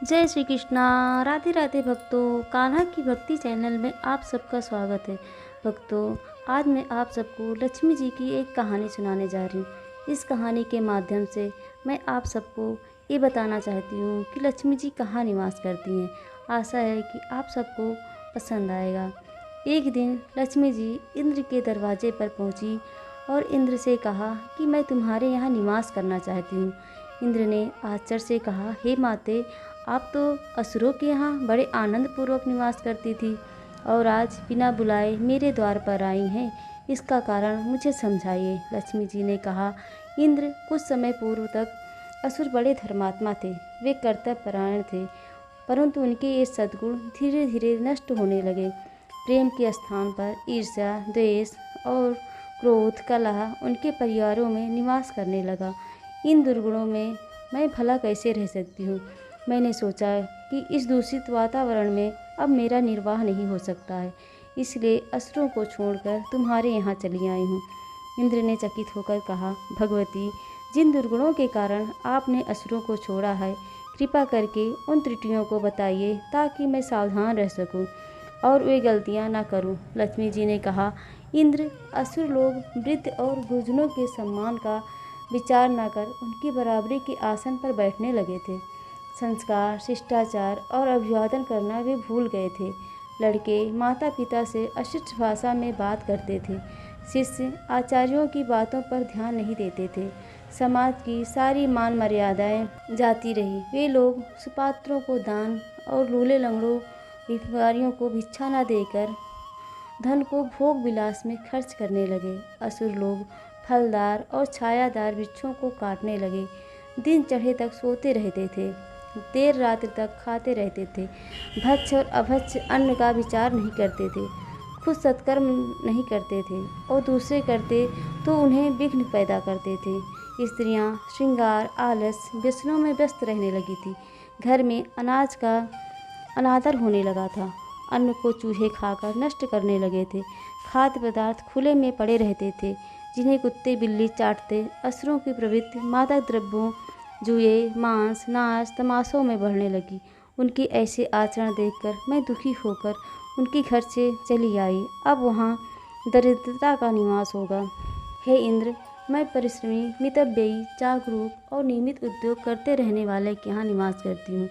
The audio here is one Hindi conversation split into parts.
जय श्री कृष्णा। राधे राधे भक्तों, कान्हा की भक्ति चैनल में आप सबका स्वागत है। भक्तों, आज मैं आप सबको लक्ष्मी जी की एक कहानी सुनाने जा रही हूँ। इस कहानी के माध्यम से मैं आप सबको ये बताना चाहती हूँ कि लक्ष्मी जी कहाँ निवास करती हैं। आशा है कि आप सबको पसंद आएगा। एक दिन लक्ष्मी जी इंद्र के दरवाजे पर पहुँची और इंद्र से कहा कि मैं तुम्हारे यहाँ निवास करना चाहती हूँ। इंद्र ने आश्चर्य से कहा, हे माते, आप तो असुरों के यहाँ बड़े आनंद पूर्वक निवास करती थी और आज बिना बुलाए मेरे द्वार पर आई हैं। इसका कारण मुझे समझाइए। लक्ष्मी जी ने कहा, इंद्र, कुछ समय पूर्व तक असुर बड़े धर्मात्मा थे। वे कर्तव्यपरायण थे, परंतु उनके ये सद्गुण धीरे धीरे नष्ट होने लगे। प्रेम के स्थान पर ईर्ष्या, द्वेष और क्रोध, कलह उनके परिवारों में निवास करने लगा। इन दुर्गुणों में मैं भला कैसे रह सकती हूँ। मैंने सोचा कि इस दूषित वातावरण में अब मेरा निर्वाह नहीं हो सकता है, इसलिए असुरों को छोड़कर तुम्हारे यहाँ चली आई हूँ। इंद्र ने चकित होकर कहा, भगवती, जिन दुर्गुणों के कारण आपने असुरों को छोड़ा है, कृपा करके उन त्रुटियों को बताइए ताकि मैं सावधान रह सकूं और वे गलतियां ना करूं। लक्ष्मी जी ने कहा, इंद्र, असुर लोग वृद्ध और गुरुजनों के सम्मान का विचार न कर उनकी बराबरी के आसन पर बैठने लगे थे। संस्कार, शिष्टाचार और अभिवादन करना वे भूल गए थे। लड़के माता पिता से अशिष्ट भाषा में बात करते थे। शिष्य आचार्यों की बातों पर ध्यान नहीं देते थे। समाज की सारी मान मर्यादाएं जाती रही। वे लोग सुपात्रों को दान और लूले लंगड़ों भिखारियों को भिक्षा न देकर धन को भोग विलास में खर्च करने लगे। असुर लोग फलदार और छायादार वृक्षों को काटने लगे। दिन चढ़े तक सोते रहते थे, देर रात्रि तक खाते रहते थे। भक्ष और अभक्ष अन्न का विचार नहीं करते थे। खुद सत्कर्म नहीं करते थे और दूसरे करते तो उन्हें विघ्न पैदा करते थे। स्त्रियां श्रृंगार, आलस, व्यसनों में व्यस्त रहने लगी थी। घर में अनाज का अनादर होने लगा था। अन्न को चूहे खाकर नष्ट करने लगे थे। खाद्य पदार्थ खुले में पड़े रहते थे, जिन्हें कुत्ते बिल्ली चाटते। असुरों की प्रवृत्ति मादक द्रव्यों, जुए, मांस, नाच, तमाशों में बढ़ने लगी। उनके ऐसे आचरण देखकर मैं दुखी होकर उनके घर से चली आई। अब वहाँ दरिद्रता का निवास होगा। हे इंद्र, मैं परिश्रमी, मितव्ययी, जागरूक और नियमित उद्योग करते रहने वाले के यहाँ निवास करती हूँ।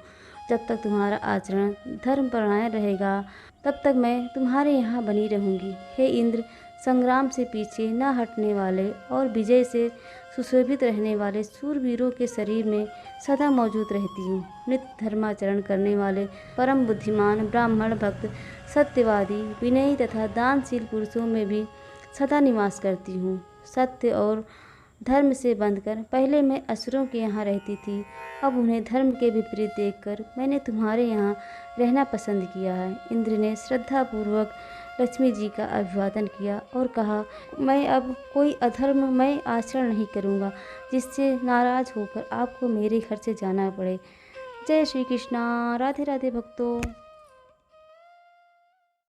जब तक तुम्हारा आचरण धर्मपरायण रहेगा, तब तक मैं तुम्हारे यहाँ बनी रहूँगी। हे इंद्र, संग्राम से पीछे न हटने वाले और विजय से सुशोभित रहने वाले शूरवीरों के शरीर में सदा मौजूद रहती हूँ। नित्य धर्माचरण करने वाले परम बुद्धिमान, ब्राह्मण, भक्त, सत्यवादी, विनयी तथा दानशील पुरुषों में भी सदा निवास करती हूँ। सत्य और धर्म से बंधकर पहले मैं असुरों के यहाँ रहती थी। अब उन्हें धर्म के विपरीत देखकर मैंने तुम्हारे यहाँ रहना पसंद किया है। इंद्र ने श्रद्धापूर्वक लक्ष्मी जी का अभिवादन किया और कहा, मैं अब कोई अधर्ममय आचरण नहीं करूँगा जिससे नाराज होकर आपको मेरे घर से जाना पड़े। जय श्री कृष्णा। राधे राधे भक्तों।